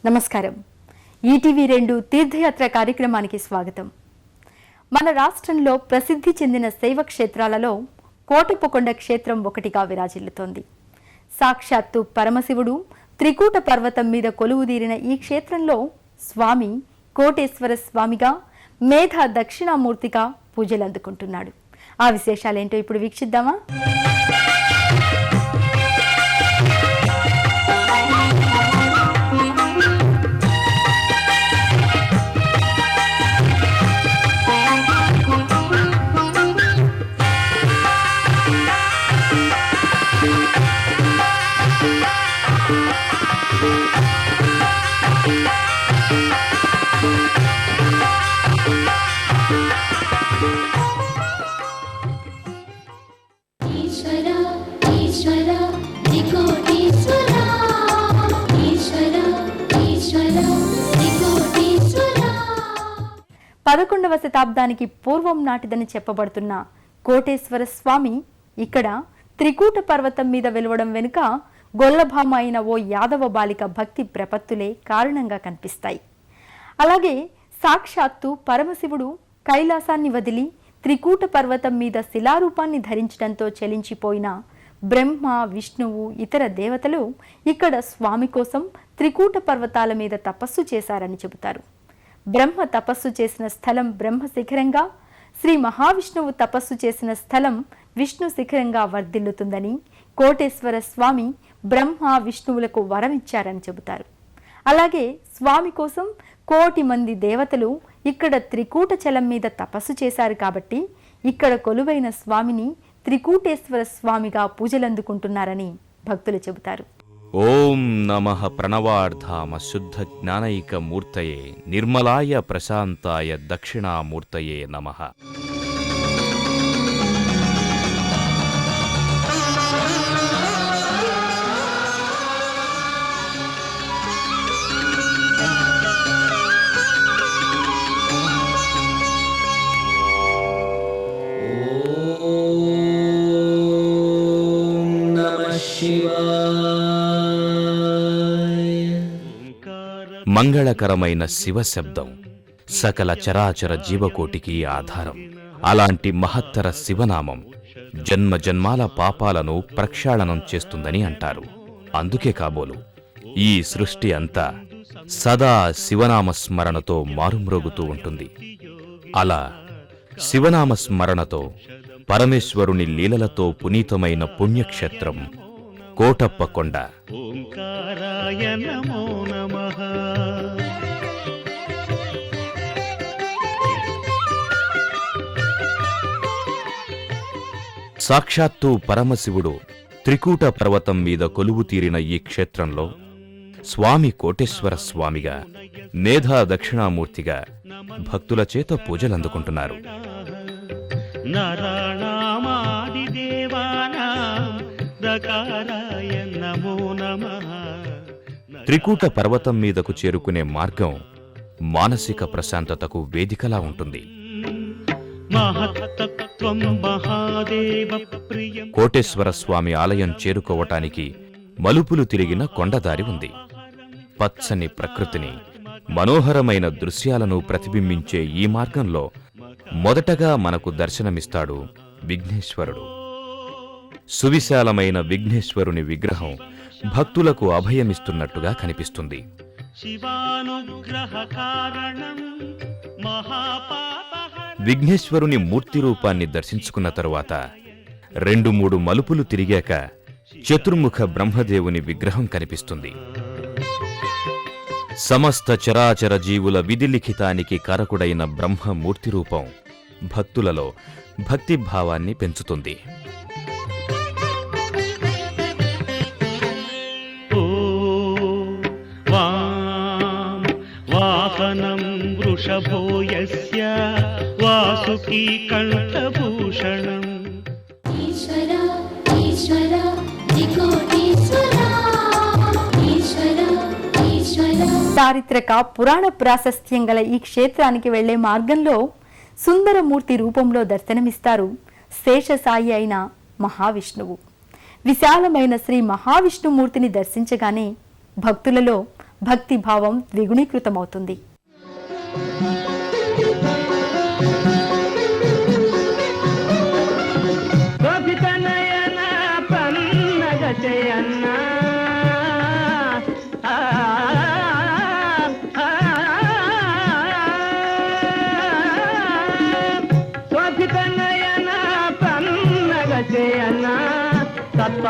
నమస్కారం. ఈటీవీ2 తీర్థయాత్ర కార్యక్రమానికి స్వాగతం. మన రాష్ట్రంలో ప్రసిద్ధి చెందిన శైవ క్షేత్రాలలో కోటప్పకొండ క్షేత్రం ఒకటిగా విరాజిల్లుతోంది. సాక్షాత్తు పరమశివుడు త్రికూట పర్వతం మీద కొలువుదీరిన ఈ క్షేత్రంలో స్వామి కోటేశ్వర స్వామిగా, మేధా దక్షిణామూర్తిగా పూజలు అందుకుంటున్నాడు. ఆ విశేషాలేంటో ఇప్పుడు వీక్షిద్దామా? పదకొండవ శతాబ్దానికి పూర్వం నాటిదని చెప్పబడుతున్న కోటేశ్వర స్వామి ఇక్కడ త్రికూట పర్వతం మీద వెలువడం వెనుక గొల్లభామ అయిన ఓ యాదవ బాలిక భక్తి ప్రపత్తులే కారణంగా కనిపిస్తాయి. అలాగే సాక్షాత్తు పరమశివుడు కైలాసాన్ని వదిలి త్రికూట పర్వతం మీద శిలారూపాన్ని ధరించడంతో చలించిపోయిన బ్రహ్మ, విష్ణువు, ఇతర దేవతలు ఇక్కడ స్వామి కోసం త్రికూట పర్వతాల మీద తపస్సు చేశారని చెబుతారు. బ్రహ్మ తపస్సు చేసిన స్థలం బ్రహ్మ శిఖరంగా, శ్రీ మహావిష్ణువు తపస్సు చేసిన స్థలం విష్ణు శిఖరంగా వర్ధిల్లుతుందని, కోటేశ్వర స్వామి బ్రహ్మ విష్ణువులకు వరం ఇచ్చారని చెబుతారు. అలాగే స్వామి కోసం 1,000,000 మంది దేవతలు ఇక్కడ త్రికూట చలం మీద తపస్సు చేశారు కాబట్టి ఇక్కడ కొలువైన స్వామిని త్రికూటేశ్వర స్వామిగా పూజలందుకుంటున్నారని భక్తులు చెబుతారు. ఓం నమః ప్రణవార్థామ శుద్ధ జ్ఞానైక మూర్తయే నిర్మలాయ ప్రశాంతాయ దక్షిణామూర్తయే నమః. మంగళకరమైన శివశబ్దం సకల చరాచర జీవకోటికి ఆధారం. అలాంటి మహత్తర శివనామం జన్మ జన్మాల పాపాలను ప్రక్షాళనం చేస్తుందని అంటారు. అందుకే కాబోలు ఈ సృష్టి అంతా సదా శివనామస్మరణతో మారుమ్రోగుతూ ఉంటుంది. అలా శివనామస్మరణతో పరమేశ్వరుని లీలలతో పునీతమైన పుణ్యక్షేత్రం కోటప్పకొండ. ఓంకారాయ నమో నమః. సాక్షాత్తు పరమశివుడు త్రికూట పర్వతం మీద కొలువు తీరిన ఈ క్షేత్రంలో స్వామి కోటేశ్వర స్వామిగా, మేధా దక్షిణామూర్తిగా భక్తుల చేత పూజలందుకుంటున్నారు. నరాణామాది దేవానాం దకారాయ నమో నమః. త్రికూట పర్వతం మీదకు చేరుకునే మార్గం మానసిక ప్రశాంతతకు వేదికలా ఉంటుంది. మహత్తత్వం మహాదేవ ప్రియం. కోటేశ్వర స్వామి ఆలయం చేరుకోవటానికి మలుపులు తిరిగిన కొండదారి ఉంది. పచ్చని ప్రకృతిని, మనోహరమైన దృశ్యాలను ప్రతిబింబించే ఈ మార్గంలో మొదటగా మనకు దర్శనమిస్తాడు విఘ్నేశ్వరుడు. సువిశాలమైన విఘ్నేశ్వరుని విగ్రహం భక్తులకు అభయమిస్తున్నట్టుగా కనిపిస్తుంది. శివానుగ్రహ కారణం మహాపాపహ. విఘ్నేశ్వరుని మూర్తి రూపాన్ని దర్శించుకున్న తరువాత 2-3 మలుపులు తిరిగాక చతుర్ముఖ బ్రహ్మదేవుని విగ్రహం కనిపిస్తుంది. సమస్త చరాచర జీవుల విధిలిఖితానికి కారకుడైన బ్రహ్మమూర్తి రూపం భక్తులలో భక్తిభావాన్ని పెంచుతుంది. వాహనం వృషభో యస్య వాసుకీ కంఠభూషణం. ఈశ్వర ఈశ్వర త్రికోటీశ్వర ఈశ్వర ఈశ్వర. చారిత్రక పురాణ ప్రాశస్త్యం గల ఈ క్షేత్రానికి వెళ్లే మార్గంలో సుందరమూర్తి రూపంలో దర్శనమిస్తారు శేషసాయి అయిన మహావిష్ణువు. విశాలమైన శ్రీ మహావిష్ణుమూర్తిని దర్శించగానే భక్తులలో భక్తి భావం ద్విగుణీకృతమవుతుంది.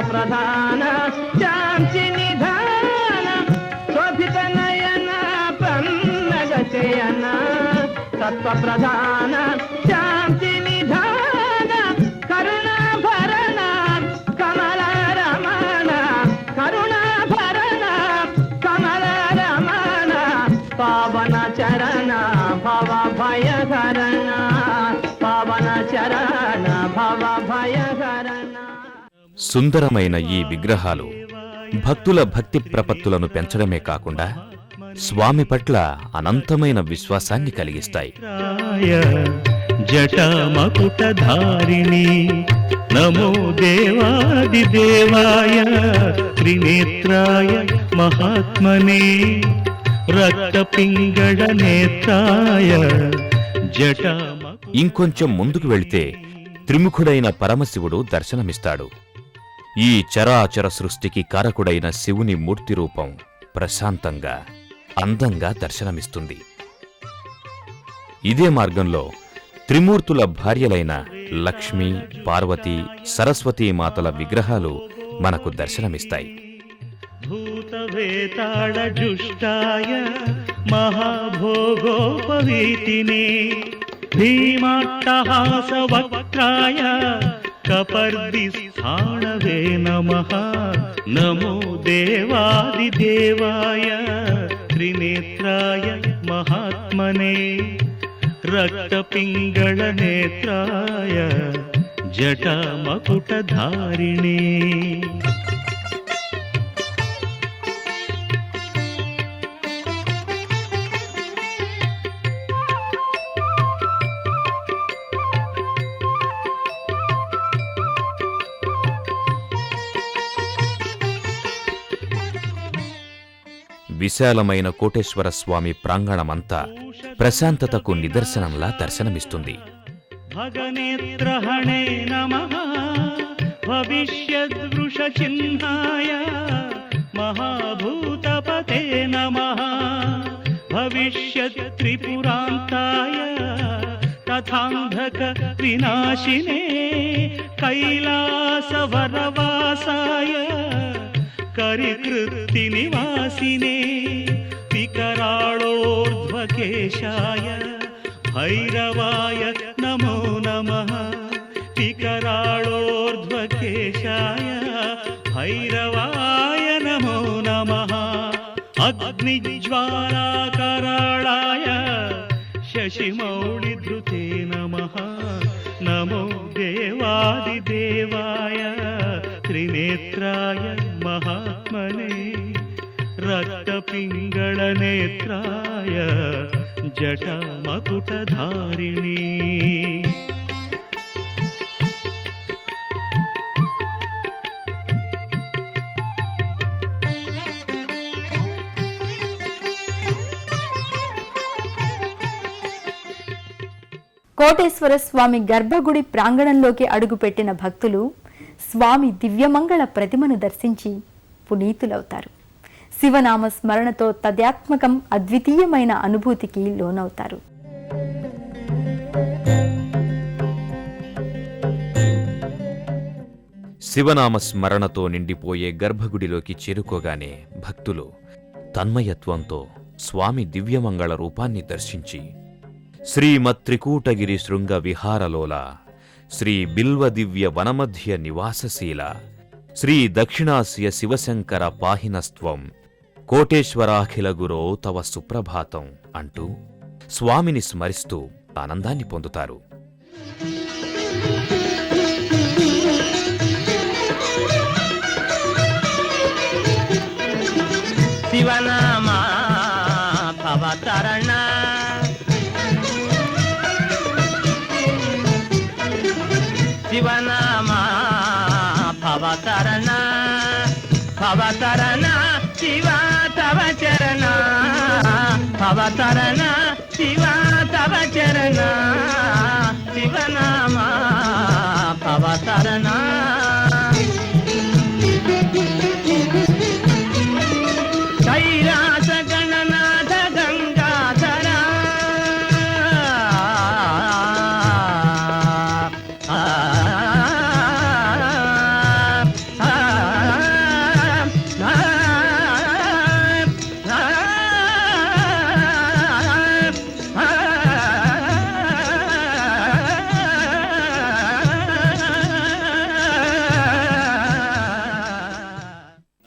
ప్రధాన శాంతి నిధాన శోభిత నయన పన్నగచయన తత్వ ప్రధాన శాంతి నిధాన కరుణాభరణ కమల రమణ కరుణాభరణ కమల రమణ పావన చరణ భవ భయహరణ పావన చరణ భవ భయహరణ. సుందరమైన ఈ విగ్రహాలు భక్తుల భక్తి ప్రపత్తులను పెంచడమే కాకుండా స్వామి పట్ల అనంతమైన విశ్వాసాన్ని కలిగిస్తాయి. జటామకుటధారిణి నమో దేవాదిదేవాయ త్రినేత్రాయ మహాత్మనే రక్తపింగళ నేత్రాయ జటామకు. ఇంకొంచెం ముందుకు వెళితే త్రిముఖుడైన పరమశివుడు దర్శనమిస్తాడు. ఈ చరాచర సృష్టికి కారకుడైన శివుని మూర్తి రూపం ప్రశాంతంగా అందంగా దర్శనమిస్తుంది. ఇదే మార్గంలో త్రిమూర్తుల భార్యలైన లక్ష్మి, పార్వతి, సరస్వతీ మాతల విగ్రహాలు మనకు దర్శనమిస్తాయి. భూతవేతాళ జుష్టాయ మహాభోగోపవీతినే భీమాట్టహాస వక్త్రాయ కపర్దిస్థాణవే నమః నమో దేవాదిదేవాయ త్రినేత్రాయ మహాత్మనే రక్తపింగళ నేత్రాయ జటామకుటధారిణే. విశాలమైన కోటేశ్వర స్వామి ప్రాంగణమంతా ప్రశాంతతకు నిదర్శనంలా దర్శనమిస్తుంది. భగనేత్రహణే నమః భవిష్యద్వృషచిహ్నాయ మహాభూతపతే నమః భవిష్యత్త్రిపురాంతాయ తథాంధక వినాశినే కైలాసవరవాసాయ కరికృత్తి నివాసినే వికరాళోర్ధ్వకేశాయ భైరవాయ నమో నమః వికరాళోర్ధ్వకేశాయ భైరవాయ నమో నమః అగ్నిజ్వాలాకరాళాయ శశిమౌళిధృతే నమః నమో దేవాదిదేవాయ త్రినేత్రాయ మహాత్మనే రక్తపింగళ నేత్రాయ జటామకుటధారిణి. కోటేశ్వర స్వామి గర్భగుడి ప్రాంగణంలోకి అడుగుపెట్టిన భక్తులు స్వామి దివ్యమంగళ ప్రతిమను దర్శించి పునీతులవుతారు. శివనామ స్మరణతో తద్యాత్మకం అద్వితీయమైన అనుభూతికి లోనవుతారు. శివనామ స్మరణతో నిండిపోయే గర్భగుడిలోకి చేరుకోగానే భక్తులు తన్మయత్వంతో స్వామి దివ్యమంగళ రూపాన్ని దర్శించి శ్రీమత్త్రికూటగిరి శృంగ విహారలోల శ్రీ బిల్వ దివ్య వనమధ్య నివాసశీల శ్రీ దక్షిణాస్య శివశంకర పాహినస్త్వం కోటేశ్వరాఖిల గురో తవ సుప్రభాతం అంటూ స్వామిని స్మరిస్తూ ఆనందాన్ని పొందుతారు. శివనామా భవతరణ శివనామా భవతరణ భవతరణ శివ తవ చరణ శివ తవ చరణ శివనామా భవతరణ కైలాస గణనాథ గంగాధర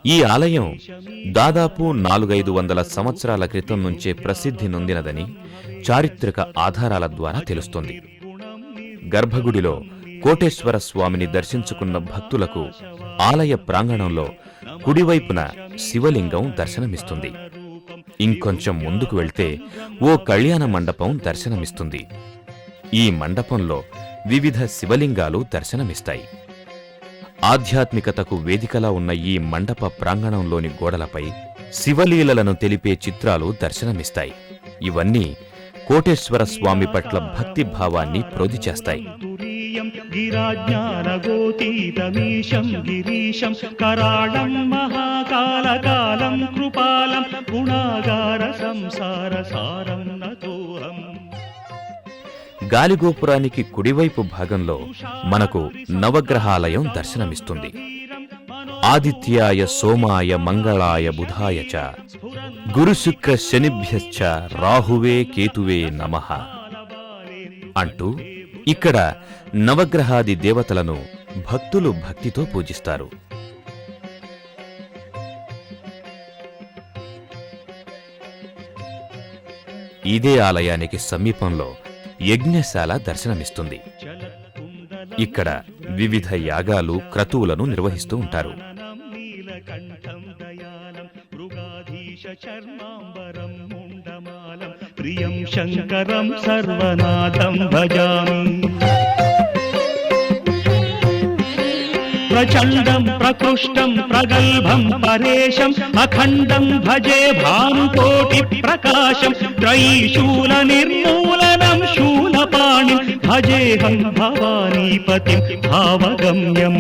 ఈ ఆలయం దాదాపు 400-500 సంవత్సరాల క్రితం నుంచే ప్రసిద్ధి నొందినదని చారిత్రక ఆధారాల ద్వారా తెలుస్తోంది. గర్భగుడిలో కోటేశ్వర స్వామిని దర్శించుకున్న భక్తులకు ఆలయ ప్రాంగణంలో కుడివైపున శివలింగం దర్శనమిస్తుంది. ఇంకొంచెం ముందుకు వెళ్తే ఓ కళ్యాణ మండపం దర్శనమిస్తుంది. ఈ మండపంలో వివిధ శివలింగాలు దర్శనమిస్తాయి. ఆధ్యాత్మికతకు వేదికలా ఉన్న ఈ మండప ప్రాంగణంలోని గోడలపై శివలీలలను తెలిపే చిత్రాలు దర్శనమిస్తాయి. ఇవన్నీ కోటేశ్వర స్వామి పట్ల భక్తి భావాన్ని ప్రోది చేస్తాయి. తురీయం గిరాజ్ఞానగోతీతమీశం గిరీశం కరాళం మహాకాలకాలం కృపాలం గుణాగార సంసార సారం నతోహం. గాలిగోపురానికి కుడివైపు భాగంలో మనకు నవగ్రహాలయం దర్శనమిస్తుంది. ఆదిత్యాయ సోమాయ మంగళాయ బుధాయ చ గురుశుక్ర శనిభ్యశ్చ రాహువే కేతువే నమః అంటూ ఇక్కడ నవగ్రహాది దేవతలను భక్తులు భక్తితో పూజిస్తారు. ఇదే ఆలయానికి సమీపంలో యజ్ఞశాల దర్శనమిస్తుంది. ఇక్కడ వివిధ యాగాలు క్రతువులను నిర్వహిస్తూ ఉంటారు. నీలకంఠం దయాళం మృగాధీశ చర్మాంబరం ముండమాలం ప్రియం శంకరం సర్వనాథం భజామి. ప్రచండం ప్రకృష్టం ప్రగల్భం పరేశం అఖండం భజే భానుకోటి ప్రకాశం త్రైశూల నిర్మూలనం శూలపాణిం భజేహం భవానీపతిం భావగమ్యం.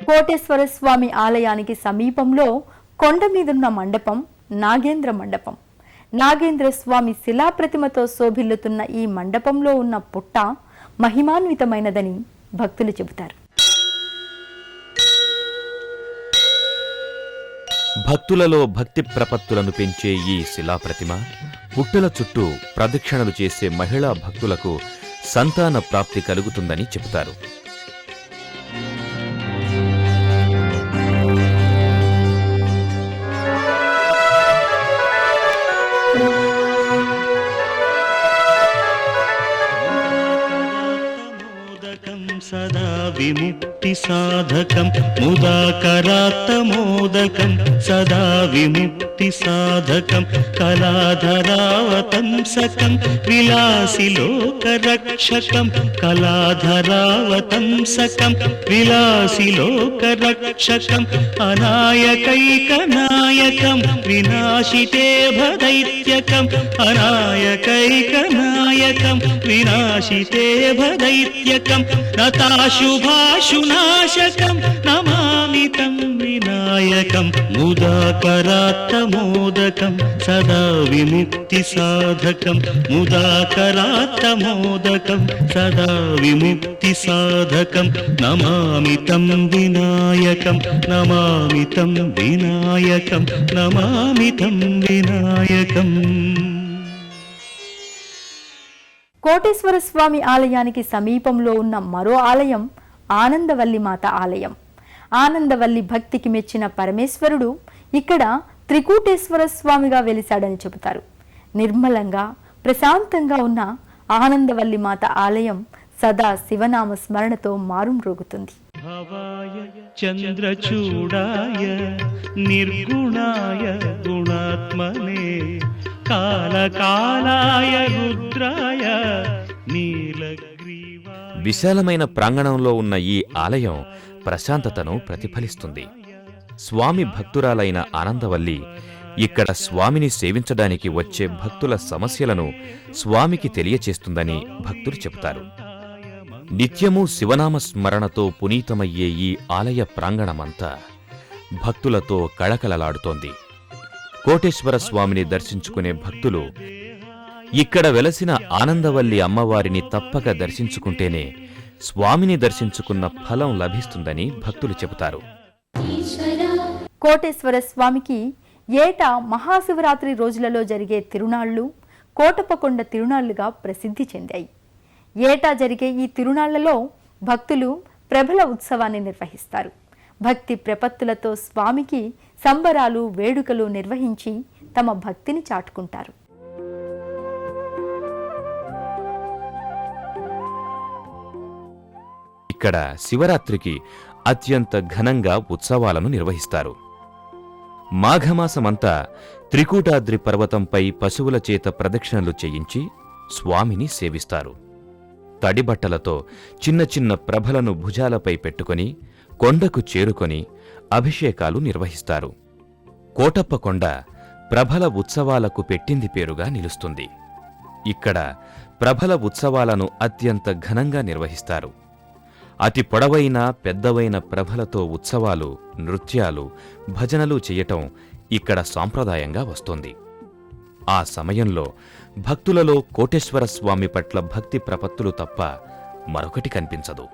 కోటేశ్వర స్వామి ఆలయానికి సమీపంలో కొండ మీదున్న మండపం నాగేంద్ర మండపం. నాగేంద్ర స్వామి శిలాప్రతిమతో శోభిల్లుతున్న ఈ మండపంలో ఉన్న పుట్ట మహిమాన్వితమైనదని భక్తులు చెబుతారు. భక్తులలో భక్తి ప్రపత్తులను పెంచే ఈ శిలాప్రతిమ పుట్టల చుట్టూ ప్రదక్షిణలు చేసే మహిళా భక్తులకు సంతాన ప్రాప్తి కలుగుతుందని చెబుతారు. సదా విముక్తి సాధకం ముదాకరాత్తమోదకం సదా విముక్తి సాధకం కళాధరావతంసకం విలాసి లోకరక్షకం కళాధరావతంసకం విలాసి లోకరక్షకం అనాయకైకనాయకం వినాశితే భదైత్యకం అనాయకైకనాయకం వినాశితే భదైత్యకం నతాశుభాశునాశకం నమామి తం వినాయకం ముదాకరాత్తమోదకం సదా విముక్తి సాధకం ముదాకరాత్తమోదకం సదా విముక్తి సాధకం నమామి తం వినాయకం నమామి తం వినాయకం నమామి తం వినాయకం. కోటేశ్వర స్వామి ఆలయానికి సమీపంలో ఉన్న మరో ఆలయం ఆనందవల్లి మాత ఆలయం. ఆనందవల్లి భక్తికి మెచ్చిన పరమేశ్వరుడు ఇక్కడ త్రికూటేశ్వర స్వామిగా వెలిశాడని చెబుతారు. నిర్మలంగా ప్రశాంతంగా ఉన్న ఆనందవల్లి మాత ఆలయం సదా శివనామ స్మరణతో మారుమ్రోగుతుంది. భవాయ చంద్రచూడాయ నిర్గుణాయ గుణాత్మనే కాలకాలాయ రుద్రాయ నీలగ్రీవాయ. విశాలమైన ప్రాంగణంలో ఉన్న ఈ ఆలయం ప్రశాంతతను ప్రతిఫలిస్తుంది. స్వామి భక్తురాలైన ఆనందవల్లి ఇక్కడ స్వామిని సేవించడానికి వచ్చే భక్తుల సమస్యలను స్వామికి తెలియచేస్తుందని భక్తులు చెబుతారు. నిత్యమూ శివనామ స్మరణతో పునీతమయ్యే ఈ ఆలయ ప్రాంగణమంతా భక్తులతో కళకళలాడుతోంది. కోటేశ్వర స్వామిని దర్శించుకునే భక్తులు ఇక్కడ వెలసిన ఆనందవల్లి అమ్మవారిని తప్పక దర్శించుకుంటేనే స్వామిని దర్శించుకున్న ఫలం లభిస్తుందని భక్తులు చెబుతారు. కోటేశ్వర స్వామికి ఏటా మహాశివరాత్రి రోజులలో జరిగే తిరునాళ్లు కోటప్పకొండ తిరునాళ్లుగా ప్రసిద్ధి చెందాయి. ఏటా జరిగే ఈ తిరునాళ్లలో భక్తులు ప్రబల ఉత్సవాన్ని నిర్వహిస్తారు. భక్తి ప్రపత్తులతో స్వామికి సంబరాలు వేడుకలు నిర్వహించి తమ భక్తిని చాటుకుంటారు. ఇక్కడ శివరాత్రికి అత్యంత ఘనంగా ఉత్సవాలను నిర్వహిస్తారు. మాఘమాసమంతా త్రికూటాద్రి పర్వతంపై పశువుల చేత ప్రదక్షిణలు చేయించి స్వామిని సేవిస్తారు. తడిబట్టలతో చిన్న చిన్న ప్రభలను భుజాలపై పెట్టుకొని కొండకు చేరుకొని అభిషేకాలు నిర్వహిస్తారు. కోటప్పకొండ ప్రభల ఉత్సవాలకు పెట్టింది పేరుగా నిలుస్తుంది. ఇక్కడ ప్రభల ఉత్సవాలను అత్యంత ఘనంగా నిర్వహిస్తారు. అతి పొడవైన పెద్దవైన ప్రభలతో ఉత్సవాలు, నృత్యాలు, భజనలు చేయటం ఇక్కడ సాంప్రదాయంగా వస్తోంది. ఆ సమయంలో భక్తులలో కోటేశ్వర స్వామి పట్ల భక్తి ప్రపత్తులు తప్ప మరొకటి కనిపించదు.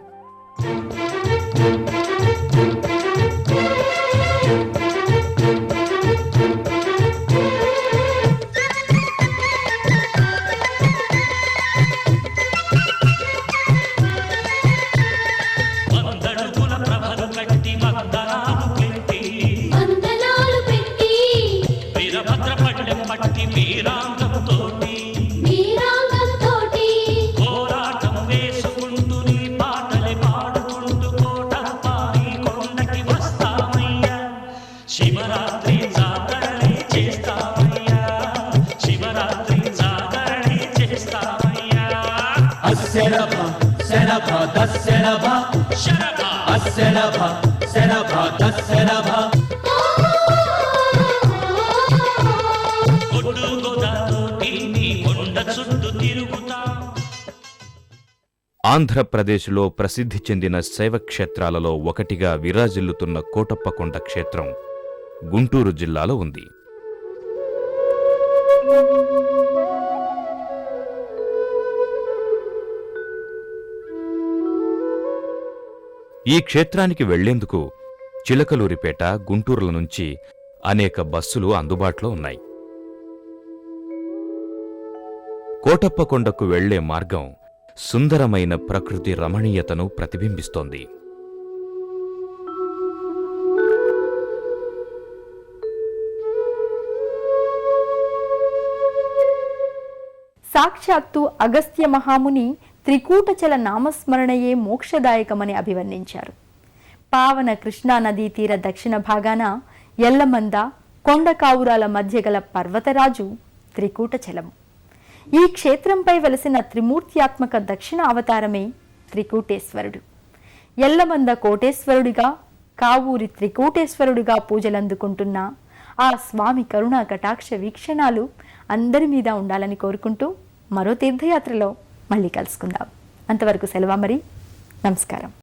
ఆంధ్రప్రదేశ్లో ప్రసిద్ధి చెందిన శైవక్షేత్రాలలో ఒకటిగా విరాజిల్లుతున్న కోటప్పకొండ క్షేత్రం గుంటూరు జిల్లాలో ఉంది. ఈ క్షేత్రానికి వెళ్లేందుకు చిలకలూరిపేట, గుంటూరుల నుంచి అనేక బస్సులు అందుబాటులో ఉన్నాయి. కోటప్పకొండకు వెళ్లే మార్గం సుందరమైన ప్రకృతి రమణీయతను ప్రతిబింబిస్తోంది. సాక్షాత్తు అగస్త్య మహాముని త్రికూటచల నామస్మరణయే మోక్షదాయకమని అభివర్ణించారు. పావన కృష్ణా నదీ తీర దక్షిణ భాగాన ఎల్లమంద, కొండకావురాల మధ్య గల పర్వతరాజు త్రికూటచలము. ఈ క్షేత్రంపై వెలసిన త్రిమూర్త్యాత్మక దక్షిణ అవతారమే త్రికూటేశ్వరుడు. ఎల్లమంద కోటేశ్వరుడిగా, కావూరి త్రికూటేశ్వరుడిగా పూజలందుకుంటున్న ఆ స్వామి కరుణా కటాక్ష వీక్షణాలు అందరి మీద ఉండాలని కోరుకుంటూ మరో తీర్థయాత్రలో మళ్ళీ కలుసుకుందాం. అంతవరకు సెలవు మరి. నమస్కారం.